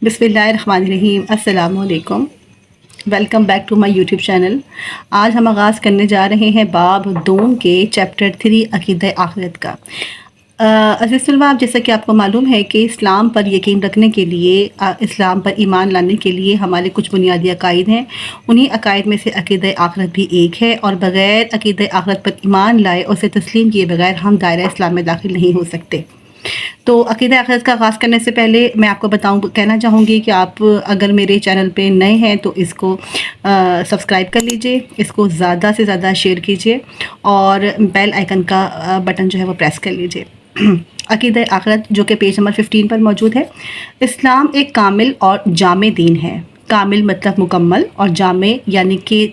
بسم اللہ الرحمن الرحیم۔ السلام علیکم، welcome back to my YouTube channel. آج ہم آغاز کرنے جا رہے ہیں باب دوم کے چیپٹر 3 عقیدہ آخرت کا۔ عزیز طلباء، جیسا کہ آپ کو معلوم ہے کہ اسلام پر یقین رکھنے کے لیے، اسلام پر ایمان لانے کے لیے ہمارے کچھ بنیادی عقائد ہیں۔ انہی عقائد میں سے عقیدہ آخرت بھی ایک ہے، اور بغیر عقیدہ آخرت پر ایمان لائے اور اسے تسلیم کیے بغیر ہم دائرہ اسلام میں داخل نہیں ہو سکتے۔ تو عقیدہ آخرت کا آغاز کرنے سے پہلے میں آپ کو کہنا چاہوں گی کہ آپ اگر میرے چینل پہ نئے ہیں تو اس کو سبسکرائب کر لیجئے، اس کو زیادہ سے زیادہ شیئر کیجئے اور بیل آئیکن کا بٹن جو ہے وہ پریس کر لیجئے۔ عقیدہ آخرت جو کہ پیج نمبر 15 پر موجود ہے۔ اسلام ایک کامل اور جامع دین ہے۔ کامل مطلب مکمل، اور جامع یعنی کہ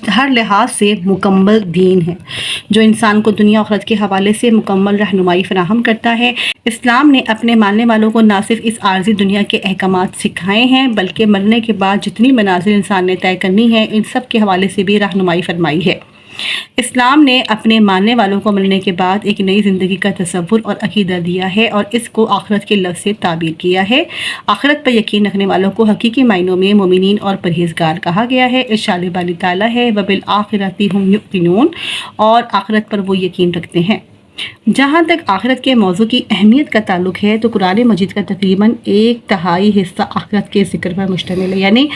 ہر لحاظ سے مکمل دین ہے جو انسان کو دنیا و آخرت کے حوالے سے مکمل رہنمائی فراہم کرتا ہے۔ اسلام نے اپنے ماننے والوں کو نہ صرف اس عارضی دنیا کے احکامات سکھائے ہیں بلکہ مرنے کے بعد جتنی منازل انسان نے طے کرنی ہے ان سب کے حوالے سے بھی رہنمائی فرمائی ہے۔ اسلام نے اپنے ماننے والوں کو مرنے کے بعد ایک نئی زندگی کا تصور اور عقیدہ دیا ہے اور اس کو آخرت کے لفظ سے تعبیر کیا ہے۔ آخرت پر یقین رکھنے والوں کو حقیقی معنوں میں مومنین اور پرہیزگار کہا گیا ہے۔ ارشاد باری تعالیٰ ہے وَبِالْآخِرَةِ هُمْ يُوقِنُونَ، اور آخرت پر وہ یقین رکھتے ہیں۔ جہاں تک آخرت کے موضوع کی اہمیت کا تعلق ہے تو قرآن مجید کا تقریباً 1/3 حصہ آخرت کے ذکر پر مشتمل ہے، یعنی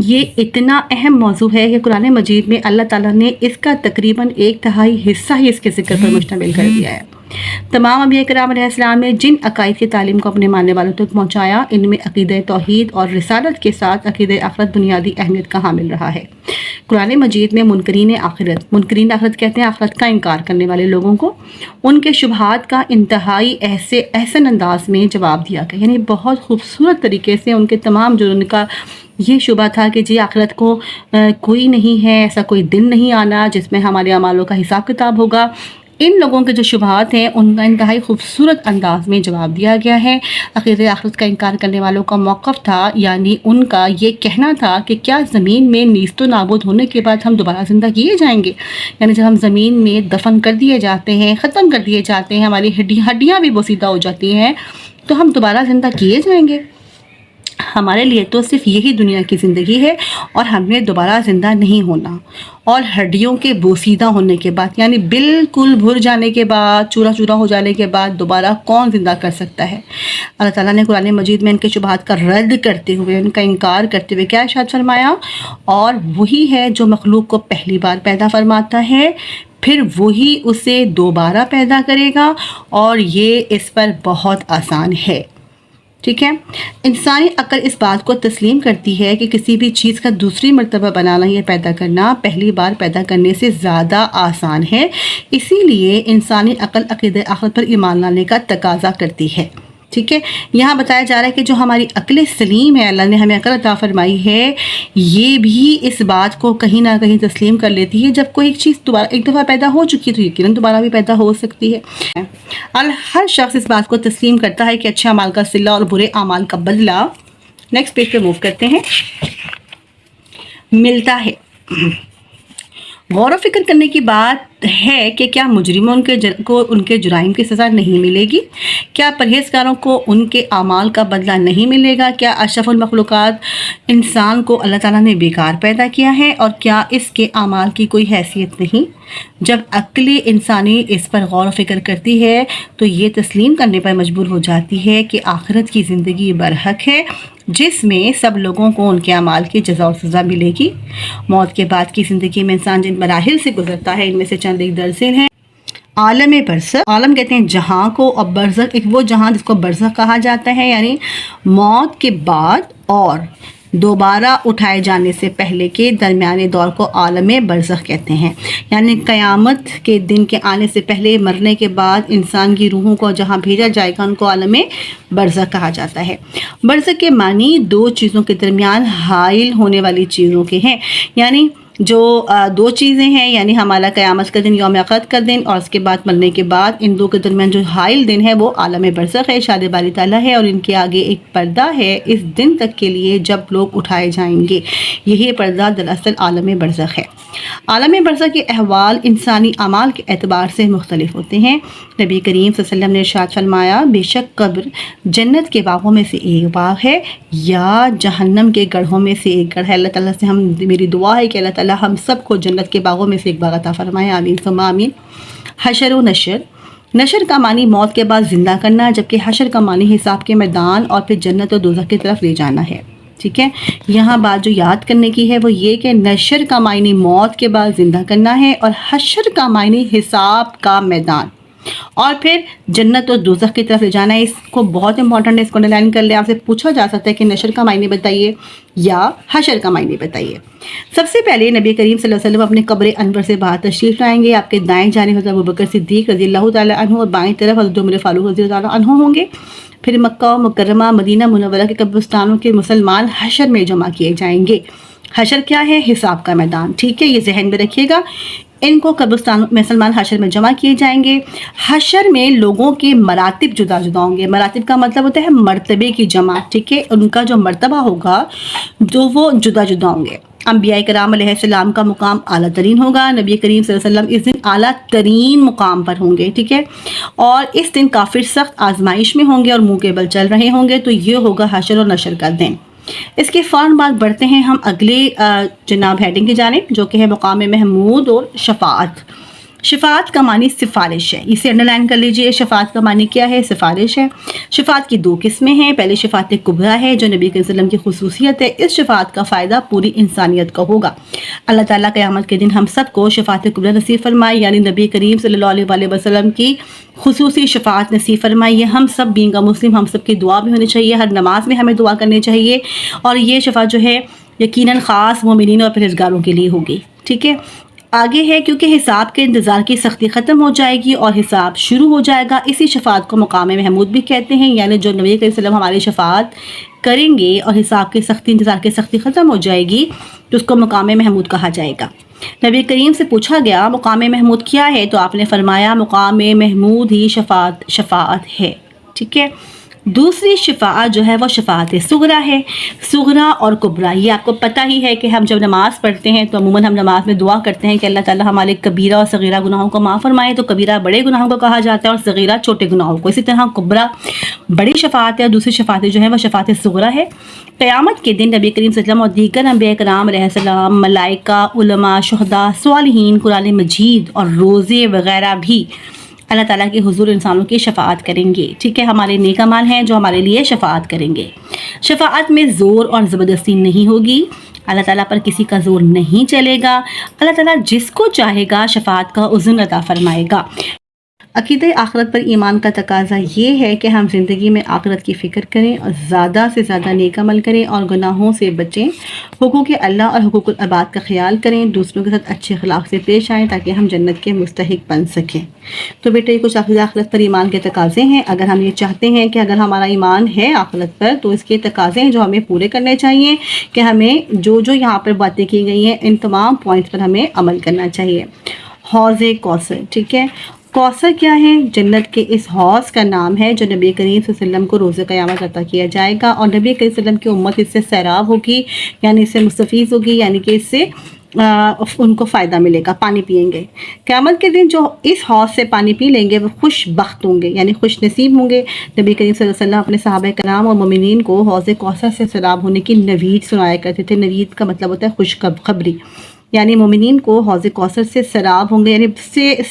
یہ اتنا اہم موضوع ہے کہ قرآن مجید میں اللہ تعالیٰ نے اس کا تقریباً 1/3 حصہ ہی اس کے ذکر پر مشتمل کر دیا ہے۔ تمام انبیاء کرام علیہ السلام نے جن عقائد کی تعلیم کو اپنے ماننے والوں تک پہنچایا ان میں عقیدہ توحید اور رسالت کے ساتھ عقیدہ آخرت بنیادی اہمیت کا حامل رہا ہے۔ قرآن مجید میں منکرین آخرت کہتے ہیں آخرت کا انکار کرنے والے لوگوں کو، ان کے شبہات کا انتہائی احسن انداز میں جواب دیا گیا، یعنی بہت خوبصورت طریقے سے ان کے تمام جو ان کا یہ شبہ تھا کہ جی آخرت کو کوئی نہیں ہے، ایسا کوئی دن نہیں آنا جس میں ہمارے اعمالوں کا حساب کتاب ہوگا، ان لوگوں کے جو شبہات ہیں ان کا انتہائی خوبصورت انداز میں جواب دیا گیا ہے۔ عقیدہ آخرت کا انکار کرنے والوں کا موقف تھا، یعنی ان کا یہ کہنا تھا کہ کیا زمین میں نیست و نابود ہونے کے بعد ہم دوبارہ زندہ کیے جائیں گے؟ یعنی جب ہم زمین میں دفن کر دیے جاتے ہیں، ختم کر دیے جاتے ہیں، ہماری ہڈیاں بھی بوسیدہ ہو جاتی ہیں، تو ہم دوبارہ زندہ کیے جائیں گے؟ ہمارے لیے تو صرف یہی دنیا کی زندگی ہے اور ہم نے دوبارہ زندہ نہیں ہونا، اور ہڈیوں کے بوسیدہ ہونے کے بعد یعنی بالکل بھر جانے کے بعد، چورا چورا ہو جانے کے بعد دوبارہ کون زندہ کر سکتا ہے؟ اللہ تعالیٰ نے قرآن مجید میں ان کے شبہات کا رد کرتے ہوئے، ان کا انکار کرتے ہوئے کیا ارشاد فرمایا؟ اور وہی ہے جو مخلوق کو پہلی بار پیدا فرماتا ہے، پھر وہی اسے دوبارہ پیدا کرے گا، اور یہ اس پر بہت آسان ہے۔ ٹھیک ہے، انسانی عقل اس بات کو تسلیم کرتی ہے کہ کسی بھی چیز کا دوسری مرتبہ بنانا یا پیدا کرنا پہلی بار پیدا کرنے سے زیادہ آسان ہے، اسی لیے انسانی عقل عقیدہ آخرت پر ایمان لانے کا تقاضا کرتی ہے۔ ٹھیک ہے، یہاں بتایا جا رہا ہے کہ جو ہماری عقل سلیم ہے، اللہ نے ہمیں عقل عطا فرمائی ہے، یہ بھی اس بات کو کہیں نہ کہیں تسلیم کر لیتی ہے جب کوئی ایک چیز ایک دفعہ پیدا ہو چکی ہے تو یقیناً دوبارہ بھی پیدا ہو سکتی ہے۔ ہر شخص اس بات کو تسلیم کرتا ہے کہ اچھے اعمال کا صلہ اور برے اعمال کا بدلہ، نیکسٹ پیج پہ موو کرتے ہیں، ملتا ہے۔ غور و فکر کرنے کی بات ہے کہ کیا مجرموں کو ان کے جرائم کی سزا نہیں ملے گی؟ کیا پرہیزگاروں کو ان کے اعمال کا بدلہ نہیں ملے گا؟ کیا اشرف المخلوقات انسان کو اللہ تعالیٰ نے بیکار پیدا کیا ہے، اور کیا اس کے اعمال کی کوئی حیثیت نہیں؟ جب عقل انسانی اس پر غور و فکر کرتی ہے تو یہ تسلیم کرنے پر مجبور ہو جاتی ہے کہ آخرت کی زندگی برحق ہے جس میں سب لوگوں کو ان کے اعمال کی جزا و سزا ملے گی۔ موت کے بعد کی زندگی میں انسان جن مراحل سے گزرتا ہے ان میں سے چند ایک درسیں ہیں۔ عالم برزخ، عالم کہتے ہیں جہاں کو، اور برزخ ایک وہ جہاں جس کو برزخ کہا جاتا ہے، یعنی موت کے بعد اور دوبارہ اٹھائے جانے سے پہلے کے درمیانے دور کو عالم برزخ کہتے ہیں، یعنی قیامت کے دن کے آنے سے پہلے مرنے کے بعد انسان کی روحوں کو جہاں بھیجا جائے گا ان کو عالم برزخ کہا جاتا ہے۔ برزخ کے معنی دو چیزوں کے درمیان حائل ہونے والی چیزوں کے ہیں، یعنی جو دو چیزیں ہیں، یعنی ہمارا قیامت کا دن، یوم آخرت کا دن، اور اس کے بعد مرنے کے بعد، ان دو کے درمیان جو حائل دن ہے وہ عالم برزخ ہے، شاد باری تعالیٰ ہے، اور ان کے آگے ایک پردہ ہے اس دن تک کے لیے جب لوگ اٹھائے جائیں گے۔ یہی پردہ دراصل عالم برزخ ہے۔ عالم برزخ کے احوال انسانی اعمال کے اعتبار سے مختلف ہوتے ہیں۔ نبی کریم صلی اللہ علیہ وسلم نے ارشاد فرمایا، بے شک قبر جنت کے باغوں میں سے ایک باغ ہے یا جہنم کے گڑھوں میں سے ایک گڑھ ہے۔ اللہ تعالیٰ سے میری دعا ہے کہ اللہ تعالیٰ ہم سب کو جنت کے باغوں میں سے ایک باغ عطا فرمائے، آمین ثم آمین۔ حشر و نشر، نشر کا معنی موت کے بعد زندہ کرنا، جبکہ حشر کا معنی حساب کے میدان اور پھر جنت و دوزخ کی طرف لے جانا ہے۔ ٹھیک ہے، یہاں بات جو یاد کرنے کی ہے وہ یہ کہ نشر کا معنی موت کے بعد زندہ کرنا ہے، اور حشر کا معنی حساب کا میدان اور پھر جنت و دوزخ کی طرف لے جانا ہے۔ اس کو بہت امپورٹنٹ ہے، اس کو انڈرلائن کر لیں۔ آپ سے پوچھا جا سکتا ہے کہ نشر کا معنی بتائیے یا حشر کا معنی بتائیے۔ سب سے پہلے نبی کریم صلی اللہ علیہ وسلم اپنے قبر انور سے باہر تشریف لائیں گے۔ آپ کے دائیں جانب حضرت ابوبکر صدیق رضی اللہ تعالیٰ عنہ اور بائیں طرف حضرت عمر فاروق رضی اللہ تعالیٰ عنہ ہوں گے۔ پھر مکہ مکرمہ مدینہ منورہ کے قبرستانوں کے مسلمان حشر میں جمع کیے جائیں گے۔ حشر کیا ہے؟ حساب کا میدان۔ ٹھیک ہے، یہ ذہن میں رکھیے گا۔ ان کو قبرستان مسلمان حشر میں جمع کیے جائیں گے۔ حشر میں لوگوں کے مراتب جدا جدا ہوں گے۔ مراتب کا مطلب ہوتا ہے مرتبے کی جمع۔ ٹھیک ہے، ان کا جو مرتبہ ہوگا جو وہ جدا جدا ہوں گے۔ انبیاء کرام علیہ السلام کا مقام اعلیٰ ترین ہوگا۔ نبی کریم صلی اللہ علیہ وسلم اس دن اعلیٰ ترین مقام پر ہوں گے۔ ٹھیک ہے، اور اس دن کافر سخت آزمائش میں ہوں گے اور منہ کے بل چل رہے ہوں گے۔ تو یہ ہوگا حشر اور نشر کا دن۔ اس کے فوراً بعد بڑھتے ہیں ہم اگلے جناب ہیڈنگ کی جانب، جو کہ ہے مقام محمود اور شفاعت۔ شفاعت کا معنی سفارش ہے، اسے انڈرلائن کر لیجئے۔ شفاعت کا معنی کیا ہے؟ سفارش ہے۔ شفاعت کی دو قسمیں ہیں۔ پہلے شفاعت کبریٰ ہے جو نبی صلی اللہ علیہ وسلم کی خصوصیت ہے۔ اس شفاعت کا فائدہ پوری انسانیت کا ہوگا۔ اللہ تعالیٰ قیامت کے دن ہم سب کو شفاعت کبریٰ نصیب فرمائے، یعنی نبی کریم صلی اللہ علیہ وسلم کی خصوصی شفاعت نصیب فرمائے۔ یہ ہم سب بینگ مسلم ہم سب کی دعا بھی ہونی چاہیے، ہر نماز میں ہمیں دعا کرنی چاہیے، اور یہ شفاعت جو ہے یقیناً خاص مومنین اور پرہیزگاروں کے لیے ہوگی۔ ٹھیک ہے، آگے ہے کیونکہ حساب کے انتظار کی سختی ختم ہو جائے گی اور حساب شروع ہو جائے گا، اسی شفاعت کو مقام محمود بھی کہتے ہیں، یعنی جو نبی صلی اللہ علیہ وسلم ہماری شفاعت کریں گے اور حساب کی سختی انتظار کی سختی ختم ہو جائے گی تو اس کو مقام محمود کہا جائے گا۔ نبی کریم سے پوچھا گیا مقام محمود کیا ہے، تو آپ نے فرمایا مقام محمود ہی شفاعت ہے۔ ٹھیک ہے، دوسری شفاعت جو ہے وہ شفاعت صغریٰ ہے۔ صغریٰ اور کبریٰ یہ آپ کو پتہ ہی ہے کہ ہم جب نماز پڑھتے ہیں تو عموماً ہم نماز میں دعا کرتے ہیں کہ اللہ تعالیٰ ہمارے کبیرہ اور صغیرہ گناہوں کو معاف فرمائے۔ تو کبیرہ بڑے گناہوں کو کہا جاتا ہے اور صغیرہ چھوٹے گناہوں کو۔ اسی طرح کبریٰ بڑی شفاعت ہے اور دوسری شفاعت جو ہے وہ شفاعت صغریٰ ہے۔ قیامت کے دن نبی کریم صلی اللہ علیہ وسلم اور دیگر انبیاء کرام علیہ السلام، ملائکہ، علماء، شہداء، صالحین، قرآن مجید اور روزے وغیرہ بھی اللہ تعالیٰ کے حضور انسانوں کی شفاعت کریں گے۔ ٹھیک ہے، ہمارے نیک اعمال ہیں جو ہمارے لیے شفاعت کریں گے۔ شفاعت میں زور اور زبردستی نہیں ہوگی، اللہ تعالیٰ پر کسی کا زور نہیں چلے گا، اللہ تعالیٰ جس کو چاہے گا شفاعت کا اذن عطا فرمائے گا۔ عقیدہ آخرت پر ایمان کا تقاضا یہ ہے کہ ہم زندگی میں آخرت کی فکر کریں اور زیادہ سے زیادہ نیک عمل کریں اور گناہوں سے بچیں، حقوق اللہ اور حقوق العباد کا خیال کریں، دوسروں کے ساتھ اچھے اخلاق سے پیش آئیں تاکہ ہم جنت کے مستحق بن سکیں۔ تو بیٹے یہ کچھ عقیدہ آخرت پر ایمان کے تقاضے ہیں۔ اگر ہم یہ چاہتے ہیں کہ اگر ہمارا ایمان ہے آخرت پر تو اس کے تقاضے ہیں جو ہمیں پورے کرنے چاہیے کہ ہمیں جو یہاں پر باتیں کی گئی ہیں ان تمام پوائنٹس پر ہمیں عمل کرنا چاہیے۔ حوض کوثر، ٹھیک ہے، کوثر کیا ہے؟ جنت کے اس حوض کا نام ہے جو نبی کریم صلی اللہ علیہ وسلم کو روز قیامت عطا کیا جائے گا، اور نبی کریم صلی اللہ علیہ وسلم کی امت اس سے سیراب ہوگی، یعنی اس سے مستفیض ہوگی، یعنی کہ اس سے ان کو فائدہ ملے گا، پانی پئیں گے۔ قیامت کے دن جو اس حوض سے پانی پی لیں گے وہ خوش بخت ہوں گے، یعنی خوش نصیب ہوں گے۔ نبی کریم صلی اللہ علیہ وسلم اپنے صحابہ کرام اور مومنین کو حوض کوثر سے سیراب ہونے کی نوید سنایا کرتے تھے۔ نوید کا مطلب ہوتا ہے خوش خبری، یعنی مومنین کو حوض کوثر سے سیراب ہوں گے، یعنی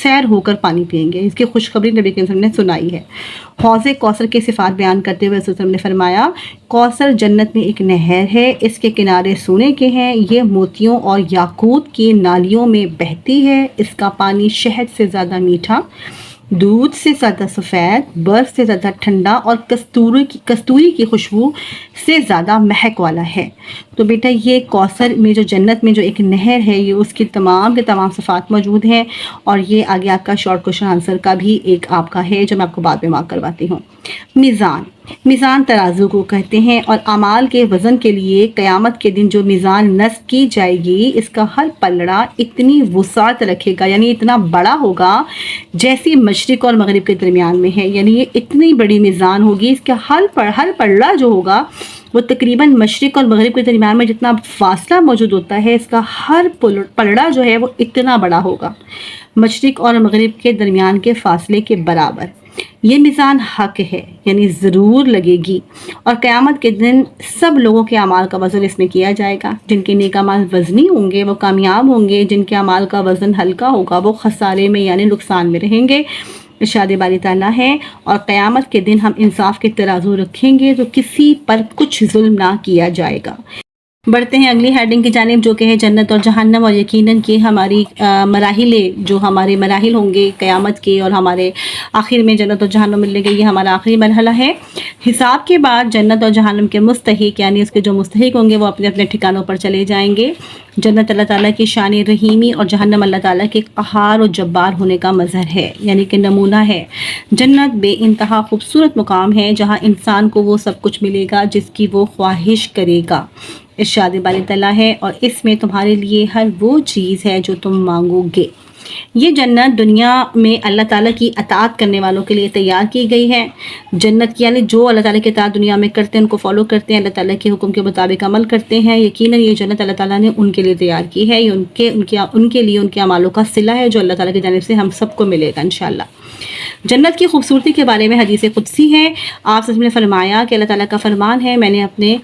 سیر ہو کر پانی پئیں گے، اس کی خوشخبری نبی کریم صلی اللہ علیہ وسلم نے سنائی ہے۔ حوض کوثر کے صفات بیان کرتے ہوئے رسول اللہ نے فرمایا کوثر جنت میں ایک نہر ہے، اس کے کنارے سونے کے ہیں، یہ موتیوں اور یاقوت کی نالیوں میں بہتی ہے، اس کا پانی شہد سے زیادہ میٹھا، دودھ سے زیادہ سفید، برف سے زیادہ ٹھنڈا اور کستوری کی خوشبو سے زیادہ مہک والا ہے۔ تو بیٹا یہ کوثر میں جو جنت میں جو ایک نہر ہے یہ اس کی تمام کے تمام صفات موجود ہیں، اور یہ آگے آپ کا شارٹ کوشچن آنسر کا بھی ایک آپ کا ہے جو میں آپ کو بعد میں مارک کرواتی ہوں۔ میزان، میزان ترازو کو کہتے ہیں، اور اعمال کے وزن کے لیے قیامت کے دن جو میزان نصب کی جائے گی اس کا ہر پلڑا اتنی وسعت رکھے گا، یعنی اتنا بڑا ہوگا جیسی مشرق اور مغرب کے درمیان میں ہے، یعنی یہ اتنی بڑی میزان ہوگی، اس کا ہر پلڑا جو ہوگا وہ تقریباً مشرق اور مغرب کے درمیان میں جتنا فاصلہ موجود ہوتا ہے اس کا ہر پلڑا جو ہے وہ اتنا بڑا ہوگا، مشرق اور مغرب کے درمیان کے فاصلے کے برابر۔ یہ میزان حق ہے، یعنی ضرور لگے گی، اور قیامت کے دن سب لوگوں کے اعمال کا وزن اس میں کیا جائے گا۔ جن کے نیک اعمال وزنی ہوں گے وہ کامیاب ہوں گے، جن کے اعمال کا وزن ہلکا ہوگا وہ خسارے میں یعنی نقصان میں رہیں گے۔ ارشاد باری تعالیٰ ہے، اور قیامت کے دن ہم انصاف کے ترازو رکھیں گے تو کسی پر کچھ ظلم نہ کیا جائے گا۔ بڑھتے ہیں اگلی ہیڈنگ کی جانب، جو کہ ہے جنت اور جہنم، اور یقیناً کہ ہماری مراحل، جو ہمارے مراحل ہوں گے قیامت کے، اور ہمارے آخر میں جنت اور جہنم ملنے کے، یہ ہمارا آخری مرحلہ ہے۔ حساب کے بعد جنت اور جہنم کے مستحق، یعنی اس کے جو مستحق ہوں گے وہ اپنے اپنے ٹھکانوں پر چلے جائیں گے۔ جنت اللہ تعالیٰ کی شان رحیمی اور جہنم اللہ تعالیٰ کے قہار و جبار ہونے کا مظہر ہے، یعنی کہ نمونہ ہے۔ جنت بے انتہا خوبصورت مقام ہے جہاں انسان کو وہ سب کچھ ملے گا جس کی وہ خواہش کرے گا۔ ارشاد باری تعالیٰ ہے، اور اس میں تمہارے لیے ہر وہ چیز ہے جو تم مانگو گے۔ یہ جنت دنیا میں اللہ تعالیٰ کی اطاعت کرنے والوں کے لیے تیار کی گئی ہے۔ جنت یعنی جو اللہ تعالیٰ کی اطاعت دنیا میں کرتے ہیں، ان کو فالو کرتے ہیں، اللہ تعالیٰ کے حکم کے مطابق عمل کرتے ہیں، یقیناً یہ جنت اللہ تعالیٰ نے ان کے لیے تیار کی ہے، یہ ان کے لیے ان کے اعمالوں کا صلہ ہے جو اللہ تعالیٰ کی جانب سے ہم سب کو ملے گا انشاءاللہ۔ جنت کی خوبصورتی کے بارے میں حدیث قدسی ہے، آپ نے فرمایا کہ اللہ تعالیٰ کا فرمان ہے، میں نے اپنے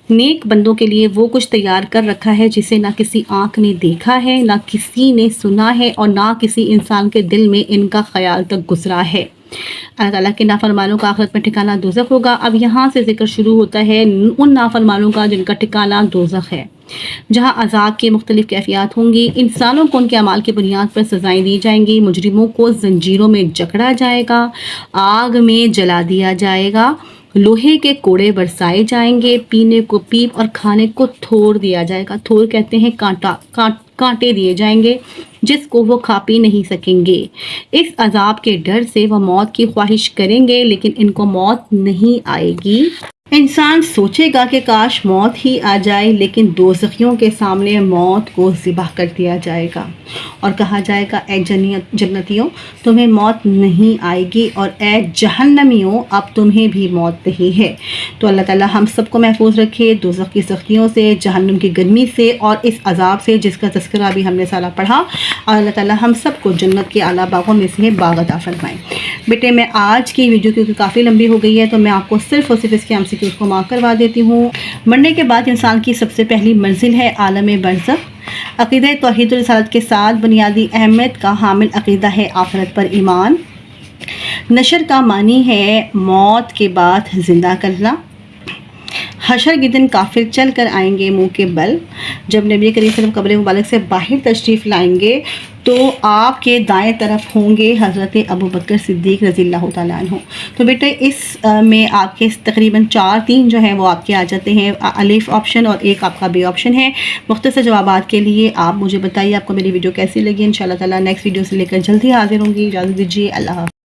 نیک بندوں کے لیے وہ کچھ تیار کر رکھا ہے جسے نہ کسی آنکھ نے دیکھا ہے، نہ کسی نے سنا ہے، اور نہ کسی انسان کے دل میں ان کا خیال تک گزرا ہے۔ اللہ تعالیٰ کے نافرمانوں کا آخرت میں ٹھکانہ دوزخ ہوگا۔ اب یہاں سے ذکر شروع ہوتا ہے ان نافرمانوں کا جن کا ٹھکانہ دوزخ ہے، جہاں عذاب کی مختلف کیفیات ہوں گی۔ انسانوں کو ان کے اعمال کی بنیاد پر سزائیں دی جائیں گی، مجرموں کو زنجیروں میں جکڑا جائے گا، آگ میں جلا دیا جائے گا، لوہے کے کوڑے برسائے جائیں گے، پینے کو پیپ اور کھانے کو تھور دیا جائے گا۔ تھور کہتے ہیں کانٹے دیے جائیں گے جس کو وہ کھا پی نہیں سکیں گے۔ اس عذاب کے ڈر سے وہ موت کی خواہش کریں گے لیکن ان کو موت نہیں آئے گی۔ انسان سوچے گا کہ کاش موت ہی آ جائے، لیکن دوزخیوں کے سامنے موت کو ذبح کر دیا جائے گا اور کہا جائے گا اے جنتیوں تمہیں موت نہیں آئے گی، اور اے جہنمیوں اب تمہیں بھی موت نہیں ہے۔ تو اللہ تعالیٰ ہم سب کو محفوظ رکھے دوزخ کی سختیوں سے، جہنم کی گرمی سے، اور اس عذاب سے جس کا تذکرہ بھی ہم نے سالہ پڑھا، اور اللہ تعالیٰ ہم سب کو جنت کے اعلیٰ باغوں میں سے باغ عطا فرمائے۔ بیٹے میں آج کی ویڈیو کیونکہ کافی لمبی ہو گئی ہے تو میں آپ کو صرف اور صرف اس کے MCQs کو مارک کروا دیتی ہوں۔ مرنے کے بعد انسان کی سب سے پہلی منزل ہے عالم برزخ۔ عقیدہ توحید و رسالت کے ساتھ بنیادی اہمیت کا حامل عقیدہ ہے آخرت پر ایمان۔ نشر کا معنی ہے موت کے بعد زندہ کرنا۔ حشر کے دن کافر چل کر آئیں گے منہ کے بل۔ جب نبی کریم صلی اللہ علیہ وسلم قبر مبارک سے باہر تشریف لائیں گے تو آپ کے دائیں طرف ہوں گے حضرت ابوبکر صدیق رضی اللہ تعالیٰ عنہ۔ تو بیٹے اس میں آپ کے تقریباً 3 جو ہیں وہ آپ کے آ جاتے ہیں، الف آپشن اور ایک آپ کا بی آپشن ہے۔ مختصر جوابات کے لیے آپ مجھے بتائیے آپ کو میری ویڈیو کیسی لگی۔ انشاءاللہ تعالیٰ نیکسٹ ویڈیو سے لے کر جلدی حاضر ہوں گی۔ اجازت دیجیے، اللہ حافظ۔